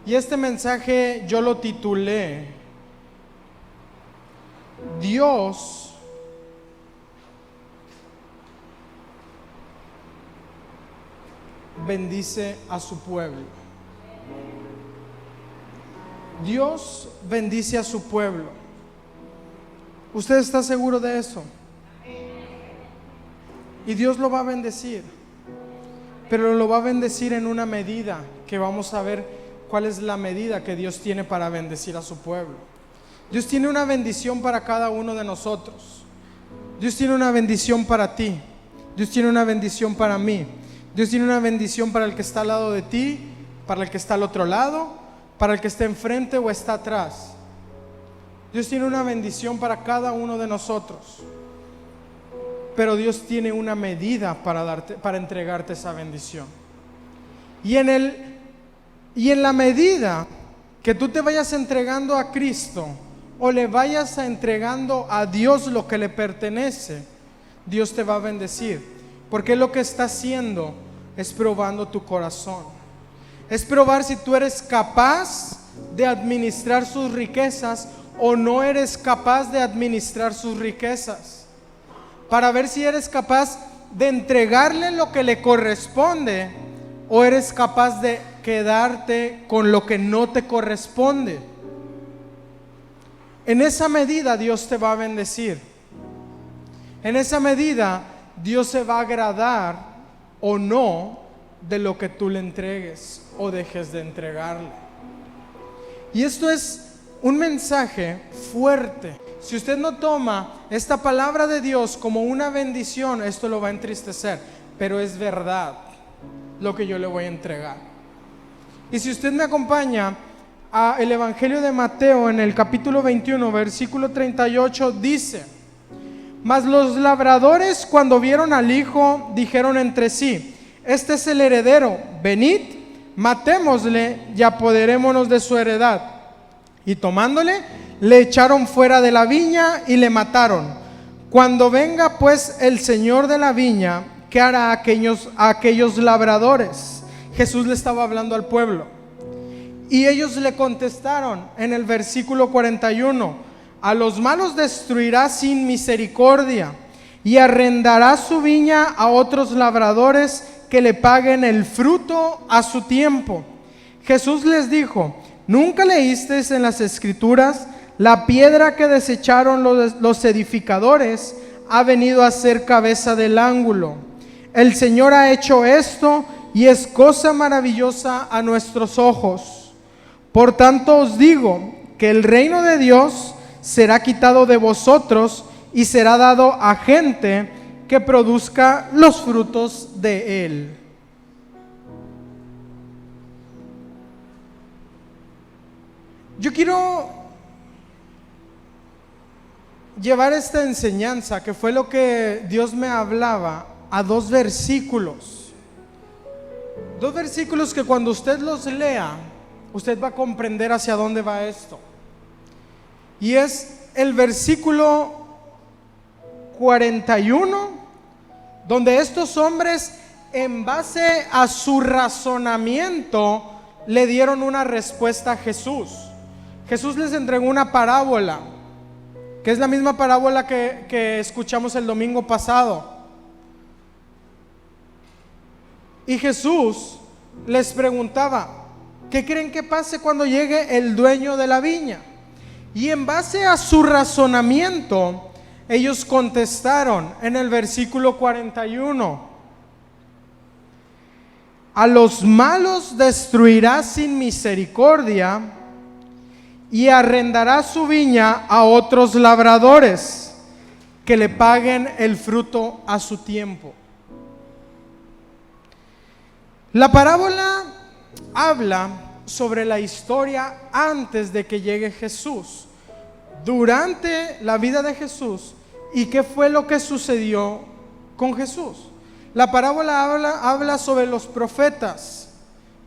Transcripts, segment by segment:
Y este mensaje yo lo titulé Dios bendice a su pueblo. Dios bendice a su pueblo. ¿Usted está seguro de eso? Y Dios lo va a bendecir, pero lo va a bendecir en una medida que vamos a ver cuál es la medida que Dios tiene para bendecir a su pueblo. Dios tiene una bendición para cada uno de nosotros. Dios tiene una bendición para ti. Dios tiene una bendición para mí. Dios tiene una bendición para el que está al lado de ti, para el que está al otro lado, para el que está enfrente o está atrás. Dios tiene una bendición para cada uno de nosotros. Pero Dios tiene una medida para entregarte esa bendición. Y en la medida que tú te vayas entregando a Cristo o le vayas entregando a Dios lo que le pertenece, Dios te va a bendecir. Porque lo que está haciendo es probando tu corazón. Es probar si tú eres capaz de administrar sus riquezas o no eres capaz de administrar sus riquezas. Para ver si eres capaz de entregarle lo que le corresponde o eres capaz de quedarte con lo que no te corresponde. En esa medida Dios te va a bendecir. En esa medida Dios se va a agradar o no de lo que tú le entregues o dejes de entregarle. Y esto es un mensaje fuerte. Si usted no toma esta palabra de Dios como una bendición, esto lo va a entristecer, pero es verdad lo que yo le voy a entregar. Y si usted me acompaña a el Evangelio de Mateo en el capítulo 21, versículo 38, dice: Mas los labradores, cuando vieron al hijo, dijeron entre sí: Este es el heredero, venid, matémosle y apoderémonos de su heredad. Y tomándole, le echaron fuera de la viña y le mataron. Cuando venga pues el Señor de la viña, ¿qué hará a aquellos labradores? Jesús le estaba hablando al pueblo. Y ellos le contestaron en el versículo 41: A los malos destruirá sin misericordia, y arrendará su viña a otros labradores que le paguen el fruto a su tiempo. Jesús les dijo: ¿Nunca leísteis en las Escrituras: la piedra que desecharon los edificadores ha venido a ser cabeza del ángulo? El Señor ha hecho esto y es cosa maravillosa a nuestros ojos. Por tanto os digo que el reino de Dios será quitado de vosotros y será dado a gente que produzca los frutos de él. Yo quiero llevar esta enseñanza, que fue lo que Dios me hablaba, a dos versículos. Dos versículos que cuando usted los lea, usted va a comprender hacia dónde va esto. Y es el versículo 41, donde estos hombres, en base a su razonamiento, le dieron una respuesta a Jesús. Jesús les entregó una parábola, que es la misma parábola que escuchamos el domingo pasado. Y Jesús les preguntaba: ¿qué creen que pase cuando llegue el dueño de la viña? Y en base a su razonamiento, ellos contestaron en el versículo 41: A los malos destruirá sin misericordia, y arrendará su viña a otros labradores que le paguen el fruto a su tiempo. La parábola habla sobre la historia antes de que llegue Jesús, durante la vida de Jesús, y qué fue lo que sucedió con Jesús. La parábola habla sobre los profetas,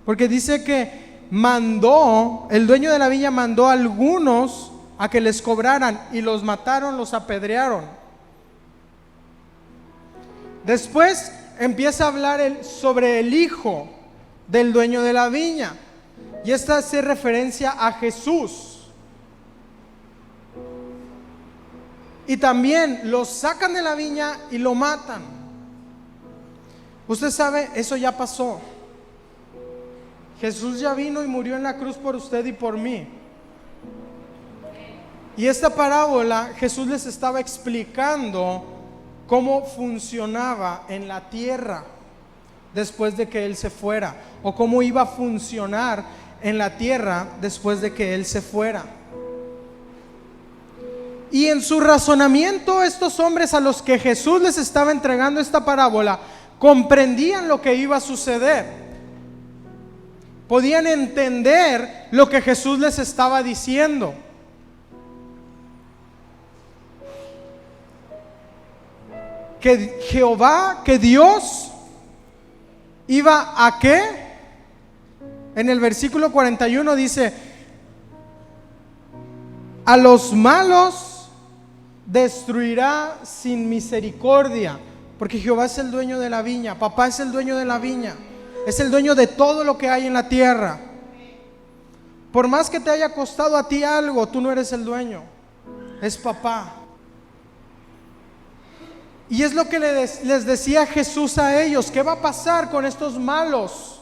porque dice que el dueño de la viña mandó a algunos a que les cobraran, y los mataron, los apedrearon. Después empieza a hablar sobre el hijo del dueño de la viña, y esta hace referencia a Jesús. Y también lo sacan de la viña y lo matan. Usted sabe, eso ya pasó. Jesús ya vino y murió en la cruz por usted y por mí. Y esta parábola Jesús les estaba explicando cómo funcionaba en la tierra después de que Él se fuera, o cómo iba a funcionar en la tierra después de que Él se fuera. Y en su razonamiento, estos hombres a los que Jesús les estaba entregando esta parábola comprendían lo que iba a suceder. Podían entender lo que Jesús les estaba diciendo. Que Jehová, que Dios iba a ¿qué? En el versículo 41 dice: a los malos destruirá sin misericordia. Porque Jehová es el dueño de la viña, papá es el dueño de la viña, es el dueño de todo lo que hay en la tierra. Por más que te haya costado a ti algo, tú no eres el dueño, es papá. Y es lo que les decía Jesús a ellos: ¿qué va a pasar con estos malos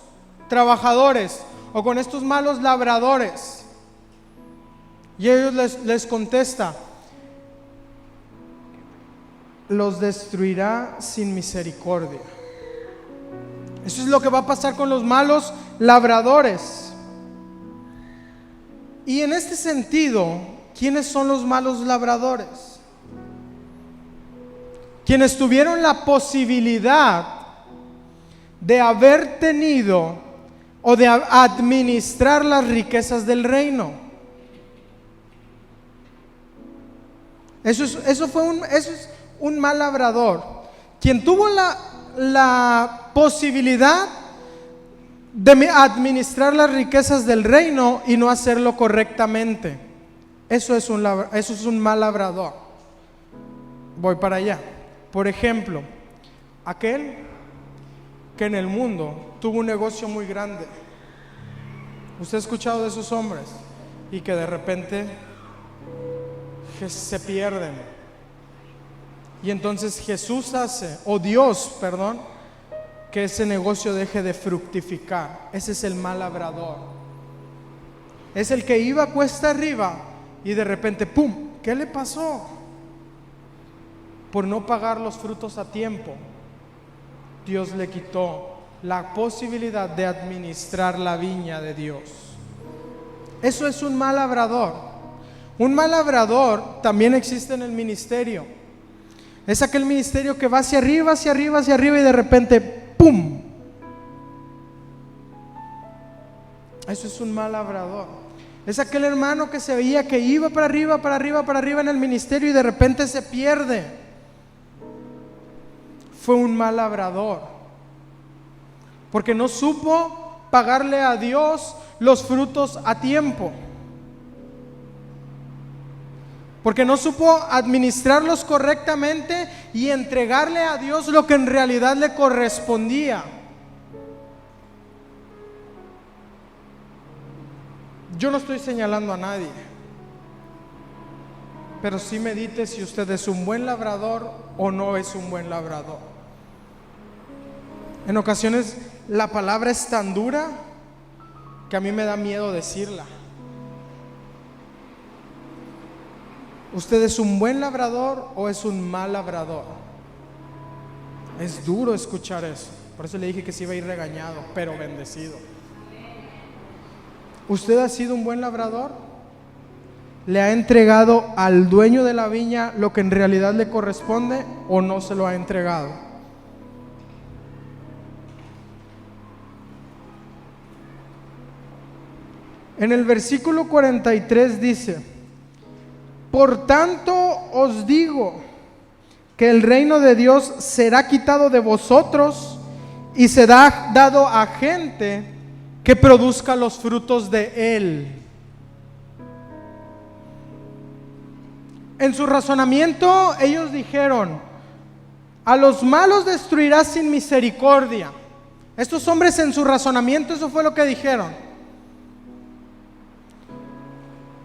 trabajadores o con estos malos labradores? Y ellos les contesta: los destruirá sin misericordia. Eso es lo que va a pasar con los malos labradores. Y en este sentido, ¿quiénes son los malos labradores? Quienes tuvieron la posibilidad de haber tenido o de administrar las riquezas del reino. Eso es un mal labrador. Quien tuvo la posibilidad de administrar las riquezas del reino y no hacerlo correctamente. Eso es un mal labrador. Voy para allá. Por ejemplo, aquel que en el mundo tuvo un negocio muy grande. Usted ha escuchado de esos hombres y que de repente se pierden. Y entonces Jesús hace, o Dios, perdón, que ese negocio deje de fructificar. Ese es el mal labrador. Es el que iba cuesta arriba y de repente, ¡pum! ¿Qué le pasó? Por no pagar los frutos a tiempo, Dios le quitó la posibilidad de administrar la viña de Dios. Eso es un mal labrador. Un mal labrador también existe en el ministerio. Es aquel ministerio que va hacia arriba, hacia arriba, hacia arriba y de repente ¡pum! Eso es un mal labrador. Es aquel hermano que se veía que iba para arriba, para arriba, para arriba en el ministerio y de repente se pierde. Fue un mal labrador, porque no supo pagarle a Dios los frutos a tiempo, porque no supo administrarlos correctamente y entregarle a Dios lo que en realidad le correspondía. Yo no estoy señalando a nadie, pero sí medite si usted es un buen labrador o no es un buen labrador. En ocasiones la palabra es tan dura que a mí me da miedo decirla. ¿Usted es un buen labrador o es un mal labrador? Es duro escuchar eso. Por eso le dije que se iba a ir regañado, pero bendecido. ¿Usted ha sido un buen labrador? ¿Le ha entregado al dueño de la viña lo que en realidad le corresponde o no se lo ha entregado? En el versículo 43 dice: por tanto os digo que el reino de Dios será quitado de vosotros y será dado a gente que produzca los frutos de él. En su razonamiento ellos dijeron: a los malos destruirás sin misericordia. Estos hombres en su razonamiento eso fue lo que dijeron.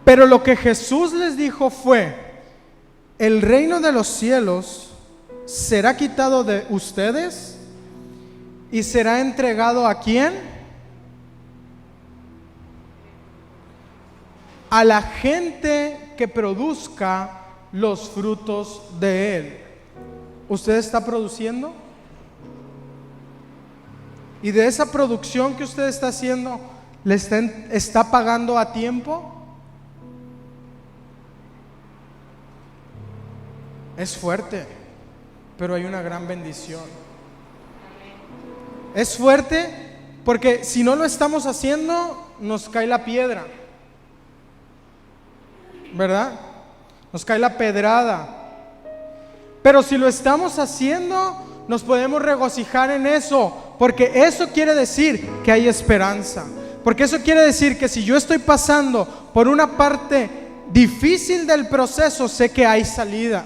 Pero lo que Jesús les dijo fue: el reino de los cielos será quitado de ustedes y será entregado ¿a quién? A la gente que produzca los frutos de él. ¿Usted está produciendo? Y de esa producción que usted está haciendo, ¿le está pagando a tiempo? Es fuerte, pero hay una gran bendición. Es fuerte porque si no lo estamos haciendo, nos cae la piedra, ¿verdad? Nos cae la pedrada. Pero si lo estamos haciendo, nos podemos regocijar en eso, porque eso quiere decir que hay esperanza. Porque eso quiere decir que si yo estoy pasando por una parte difícil del proceso, sé que hay salida.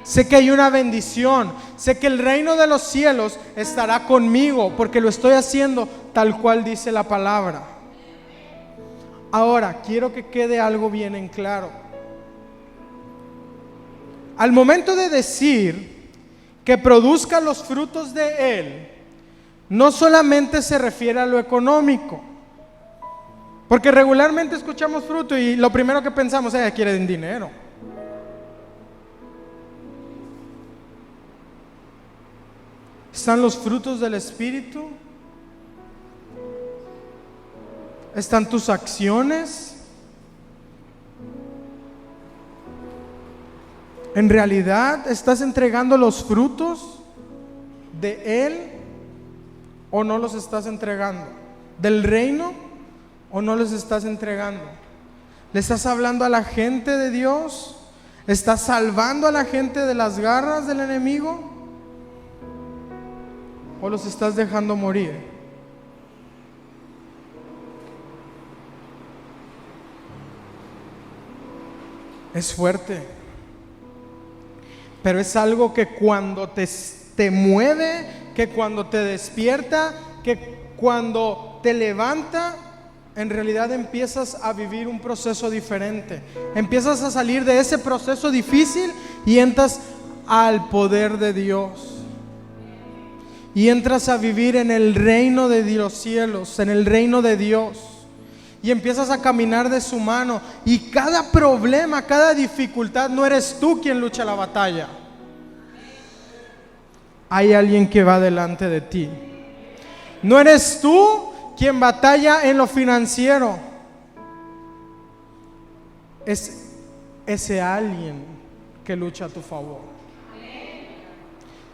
Sé que hay una bendición, sé que el reino de los cielos estará conmigo, porque lo estoy haciendo tal cual dice la palabra. Ahora, quiero que quede algo bien en claro. Al momento de decir que produzca los frutos de él, no solamente se refiere a lo económico, porque regularmente escuchamos fruto y lo primero que pensamos es: quieren dinero. Están los frutos del Espíritu, están tus acciones. ¿En realidad estás entregando los frutos de Él o no los estás entregando? ¿Del reino o no los estás entregando? ¿Le estás hablando a la gente de Dios? ¿Estás salvando a la gente de las garras del enemigo? ¿O los estás dejando morir? Es fuerte, pero es algo que cuando te mueve, que cuando te despierta, que cuando te levanta, en realidad empiezas a vivir un proceso diferente. Empiezas a salir de ese proceso difícil y entras al poder de Dios. Y entras a vivir en el reino de los cielos, en el reino de Dios. Y empiezas a caminar de su mano. Y cada problema, cada dificultad, no eres tú quien lucha la batalla. Hay alguien que va delante de ti. No eres tú quien batalla en lo financiero. Es ese alguien que lucha a tu favor.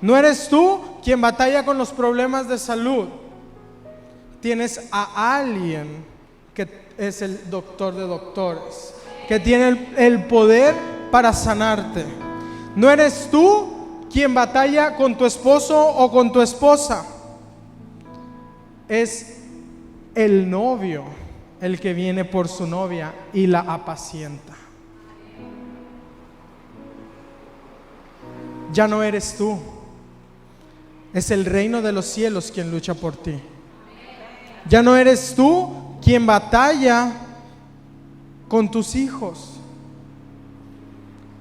No eres tú quien batalla con los problemas de salud. Tienes a alguien que es el doctor de doctores, que tiene el poder para sanarte. No eres tú quien batalla con tu esposo o con tu esposa. Es el novio el que viene por su novia y la apacienta. Ya no eres tú. Es el reino de los cielos quien lucha por ti. Ya no eres tú quien batalla con tus hijos.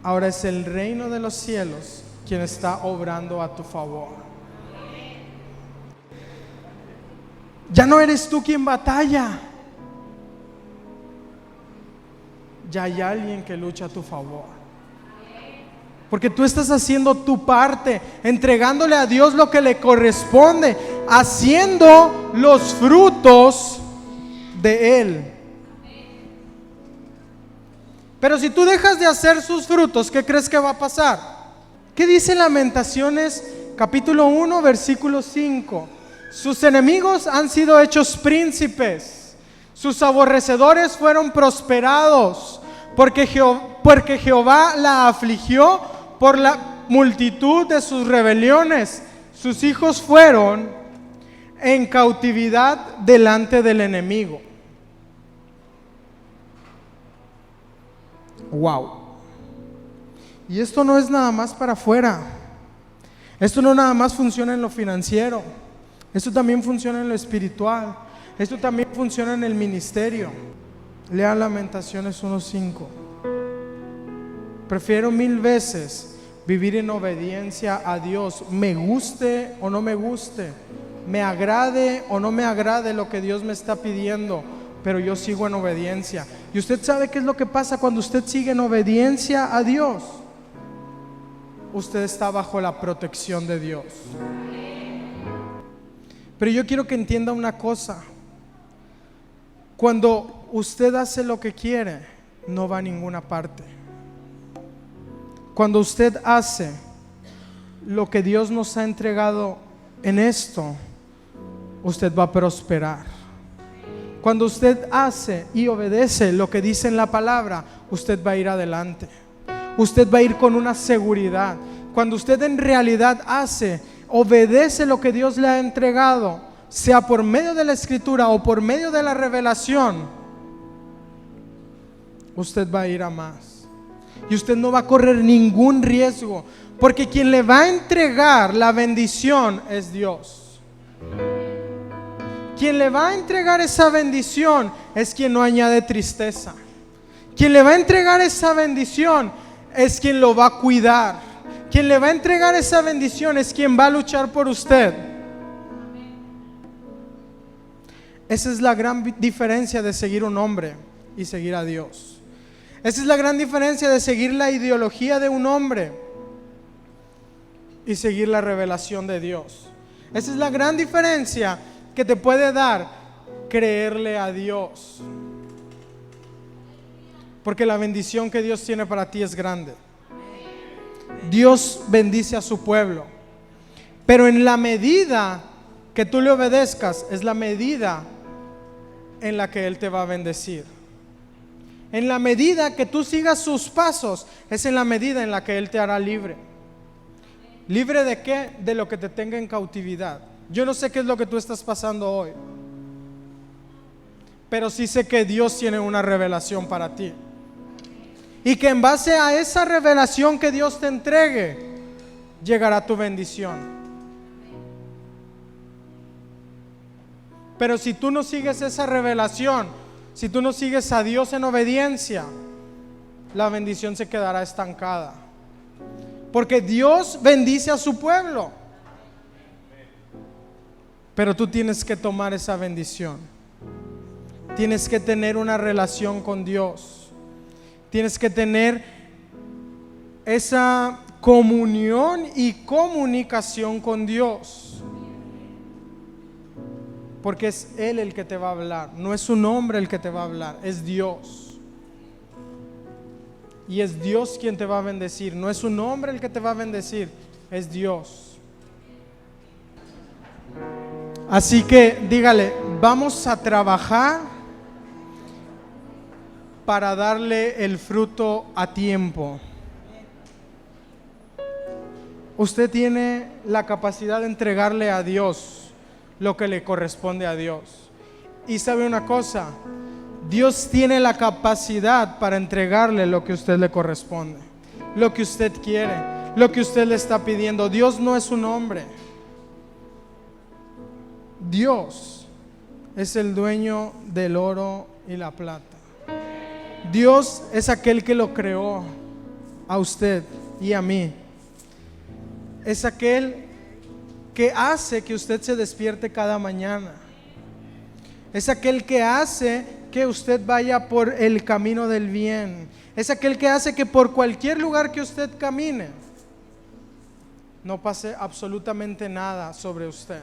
Ahora es el reino de los cielos quien está obrando a tu favor. Ya no eres tú quien batalla. Ya hay alguien que lucha a tu favor. Porque tú estás haciendo tu parte, entregándole a Dios lo que le corresponde, haciendo los frutos de Él. Pero si tú dejas de hacer sus frutos, ¿qué crees que va a pasar? ¿Qué dice Lamentaciones capítulo 1 versículo 5? Sus enemigos han sido hechos príncipes, sus aborrecedores fueron prosperados, porque Jehová la afligió por la multitud de sus rebeliones. Sus hijos fueron en cautividad delante del enemigo. Wow. Y esto no es nada más para afuera. Esto no nada más funciona en lo financiero. Esto también funciona en lo espiritual. Esto también funciona en el ministerio. Lea Lamentaciones 1:5. Prefiero 1000 veces vivir en obediencia a Dios, me guste o no me guste, me agrade o no me agrade lo que Dios me está pidiendo, pero yo sigo en obediencia. Y usted sabe qué es lo que pasa cuando usted sigue en obediencia a Dios. Usted está bajo la protección de Dios. Pero yo quiero que entienda una cosa: cuando usted hace lo que quiere, no va a ninguna parte. Cuando usted hace lo que Dios nos ha entregado en esto, usted va a prosperar. Cuando usted hace y obedece lo que dice en la palabra, usted va a ir adelante. Usted va a ir con una seguridad. Cuando usted en realidad obedece lo que Dios le ha entregado, sea por medio de la escritura o por medio de la revelación, usted va a ir a más. Y usted no va a correr ningún riesgo, porque quien le va a entregar la bendición es Dios. Quien le va a entregar esa bendición es quien no añade tristeza. Quien le va a entregar esa bendición es quien lo va a cuidar. Quien le va a entregar esa bendición es quien va a luchar por usted. Esa es la gran diferencia de seguir un hombre y seguir a Dios. Esa es la gran diferencia de seguir la ideología de un hombre y seguir la revelación de Dios. Esa es la gran diferencia que te puede dar creerle a Dios. Porque la bendición que Dios tiene para ti es grande. Dios bendice a su pueblo, pero en la medida que tú le obedezcas es la medida en la que Él te va a bendecir. En la medida que tú sigas sus pasos es en la medida en la que Él te hará libre. ¿Libre de qué? De lo que te tenga en cautividad. Yo no sé qué es lo que tú estás pasando hoy, pero sí sé que Dios tiene una revelación para ti. Y que en base a esa revelación que Dios te entregue, llegará tu bendición. Pero si tú no sigues esa revelación, si tú no sigues a Dios en obediencia, la bendición se quedará estancada. Porque Dios bendice a su pueblo, pero tú tienes que tomar esa bendición. Tienes que tener una relación con Dios. Tienes que tener esa comunión y comunicación con Dios. Porque es Él el que te va a hablar. No es un hombre el que te va a hablar, es Dios. Y es Dios quien te va a bendecir. No es un hombre el que te va a bendecir, es Dios. Así que dígale, vamos a trabajar para darle el fruto a tiempo. Usted tiene la capacidad de entregarle a Dios lo que le corresponde a Dios. Y sabe una cosa, Dios tiene la capacidad para entregarle lo que a usted le corresponde, lo que usted quiere, lo que usted le está pidiendo. Dios no es un hombre. Dios es el dueño del oro y la plata. Dios es aquel que lo creó a usted y a mí. Es aquel que hace que usted se despierte cada mañana. Es aquel que hace que usted vaya por el camino del bien. Es aquel que hace que por cualquier lugar que usted camine no pase absolutamente nada sobre usted.